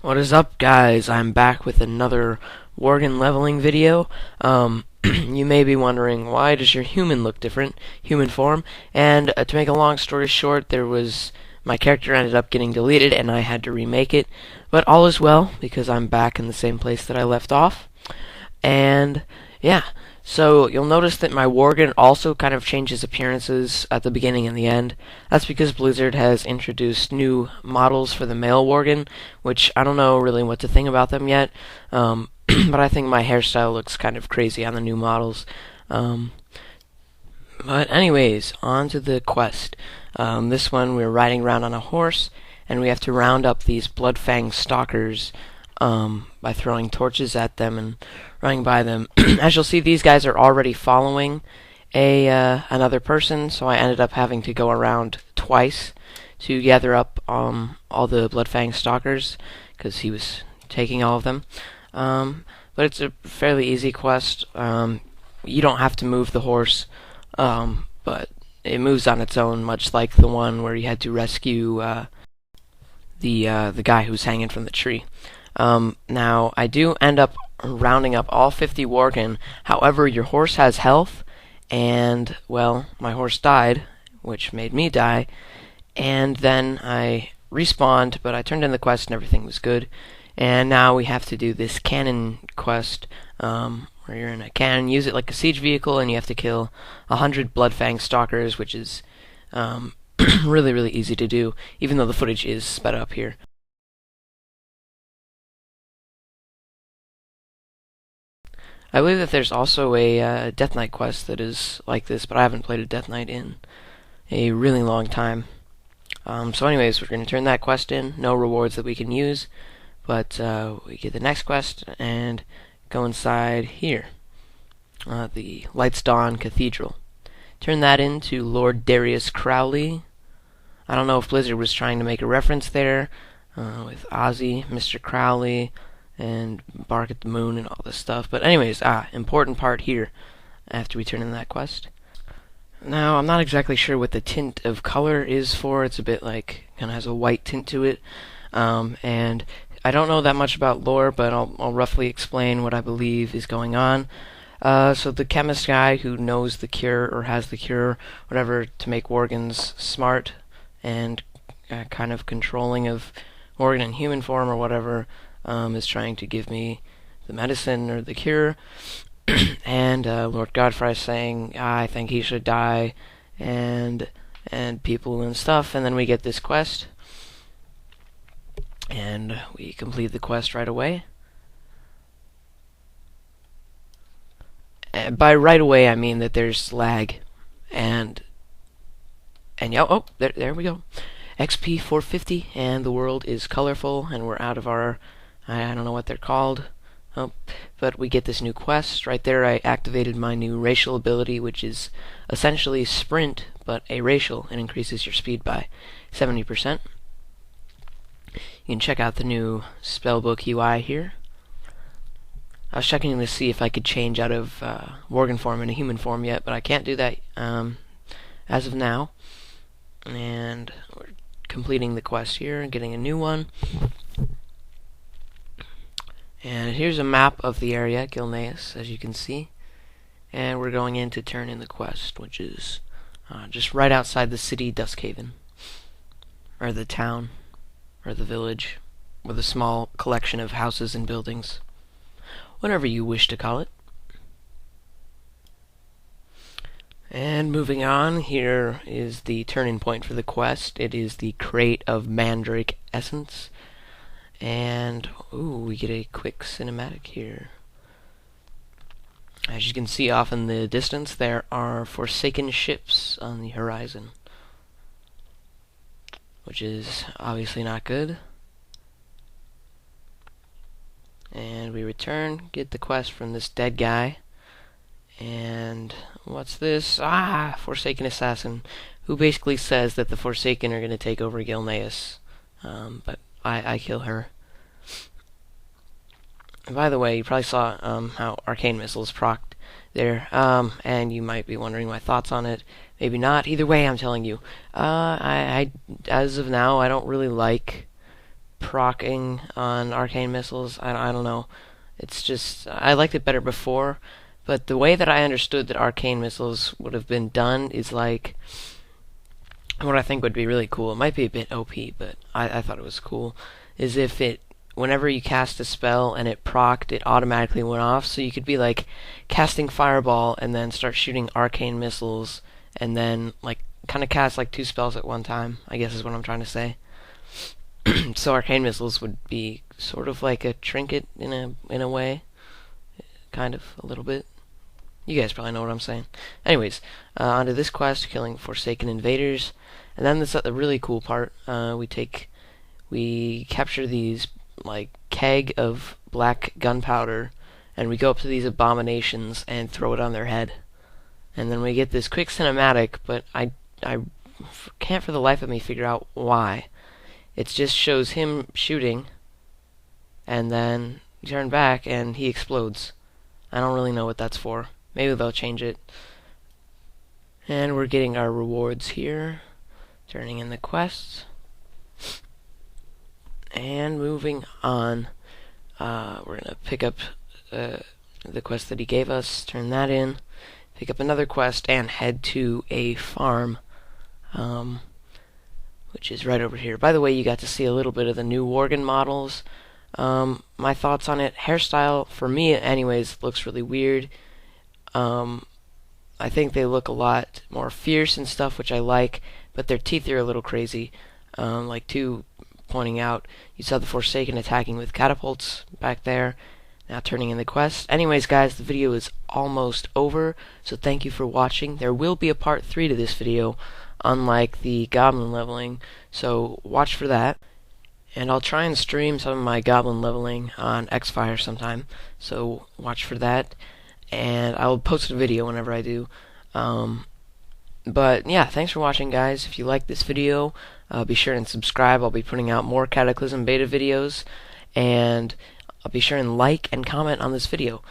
What is up, guys? I'm back with another Worgen leveling video. You may be wondering, why does your human look different, human form? And to make a long story short, my character ended up getting deleted and I had to remake it. But all is well, because I'm back in the same place that I left off. And yeah, so you'll notice that my Worgen also kind of changes appearances at the beginning and the end. That's because Blizzard has introduced new models for the male Worgen, which I don't know really what to think about them yet. But I think my hairstyle looks kind of crazy on the new models. But anyways, on to the quest. This one we're riding around on a horse, and we have to round up these Bloodfang stalkers by throwing torches at them and running by them. As you'll see, these guys are already following another person, so I ended up having to go around twice to gather up all the Bloodfang stalkers, because he was taking all of them. But it's a fairly easy quest. You don't have to move the horse, but it moves on its own, much like the one where you had to rescue the guy who's hanging from the tree. Now, I do end up rounding up all 50 Worgen. However, your horse has health, and, well, my horse died, which made me die, and then I respawned, but I turned in the quest and everything was good. And now we have to do this cannon quest, where you're in a cannon, use it like a siege vehicle, and you have to kill 100 Bloodfang stalkers, which is really, really easy to do, even though the footage is sped up here. I believe that there's also a Death Knight quest that is like this, but I haven't played a Death Knight in a really long time. So anyways, we're going to turn that quest in. No rewards that we can use, but we get the next quest and go inside here, the Lights Dawn Cathedral. Turn that into Lord Darius Crowley. I don't know if Blizzard was trying to make a reference there with Ozzy, Mr. Crowley, and Bark at the Moon and all this stuff. But anyways, important part here after we turn in that quest. Now, I'm not exactly sure what the tint of color is for. It's a bit like, kind of has a white tint to it. And I don't know that much about lore, but I'll roughly explain what I believe is going on. So the chemist guy who knows the cure, or has the cure, whatever, to make Worgens smart and kind of controlling of Worgen in human form or whatever, is trying to give me the medicine or the cure. And Lord Godfrey is saying, I think he should die, and people and stuff, and then we get this quest. And we complete the quest right away. And by right away, I mean that there's lag, and yeah, oh, there we go. XP 450, and the world is colorful, and we're out of our, I don't know what they're called. Oh, but we get this new quest. Right there, I activated my new racial ability, which is essentially sprint, but a racial, and increases your speed by 70%. You can check out the new spellbook UI here. I was checking to see if I could change out of Worgen form into human form yet, but I can't do that as of now. And we're completing the quest here and getting a new one. And here's a map of the area, Gilas, as you can see. And we're going in to turn in the quest, which is just right outside the city, Duskhaven. Or the town, or the village, with a small collection of houses and buildings. Whatever you wish to call it. And moving on, here is the turning point for the quest. It is the Crate of Mandrake Essence. And, ooh, we get a quick cinematic here. As you can see off in the distance, there are Forsaken ships on the horizon, which is obviously not good. And we return, get the quest from this dead guy. And what's this? Forsaken Assassin, who basically says that the Forsaken are going to take over Gilas. But I kill her. And by the way, you probably saw how Arcane Missiles procced there, and you might be wondering my thoughts on it. Maybe not. Either way, I'm telling you. I as of now, I don't really like procking on arcane missiles. I don't know. It's just, I liked it better before, but the way that I understood that arcane missiles would have been done is like, what I think would be really cool, it might be a bit OP, but I thought it was cool, is if it, whenever you cast a spell and it procced, it automatically went off, so you could be like casting Fireball and then start shooting arcane missiles, and then like kind of cast like 2 spells at one time, I guess is what I'm trying to say. So arcane missiles would be sort of like a trinket in a way, kind of a little bit. You guys probably know what I'm saying. Anyways, onto this quest, killing Forsaken invaders, and then this the really cool part. We capture these like keg of black gunpowder, and we go up to these abominations and throw it on their head, and then we get this quick cinematic. But I can't for the life of me figure out why. It just shows him shooting, and then you turn back and he explodes. I don't really know what that's for. Maybe they'll change it. And we're getting our rewards here. Turning in the quests. And moving on. We're going to pick up the quest that he gave us. Turn that in. Pick up another quest and head to a farm. Which is right over here. By the way, you got to see a little bit of the new Worgen models. My thoughts on it. Hairstyle, for me anyways, looks really weird. I think they look a lot more fierce and stuff, which I like, but their teeth are a little crazy. Like pointing out, you saw the Forsaken attacking with catapults back there. Now turning in the quest. Anyways, guys, the video is almost over, so thank you for watching. There will be a part 3 to this video, unlike the goblin leveling, so watch for that. And I'll try and stream some of my goblin leveling on Xfire sometime, so watch for that. And I'll post a video whenever I do. But yeah, thanks for watching, guys. If you like this video, be sure and subscribe. I'll be putting out more Cataclysm beta videos, and I'll be sure and like and comment on this video.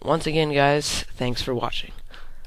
Once again, guys, thanks for watching.